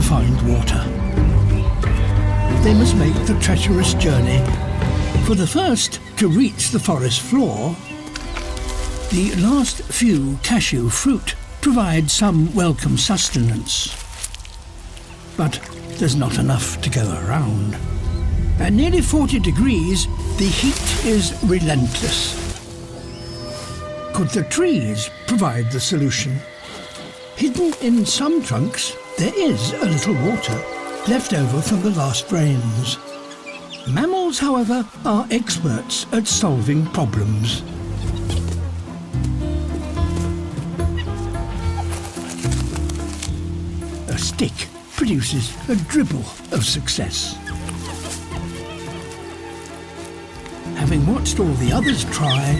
find water. They must make the treacherous journey. For the first to reach the forest floor, the last few cashew fruit provide some welcome sustenance. But there's not enough to go around. At nearly 40 degrees, the heat is relentless. Could the trees provide the solution? Hidden in some trunks, there is a little water left over from the last rains. Mammals, however, are experts at solving problems. A stick produces a dribble of success. Having watched all the others try,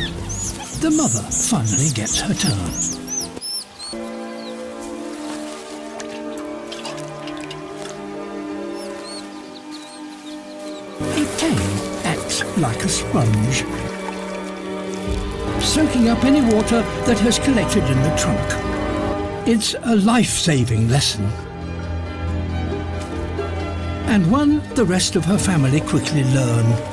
the mother finally gets her turn. The tail acts like a sponge, soaking up any water that has collected in the trunk. It's a life-saving lesson, and one the rest of her family quickly learn.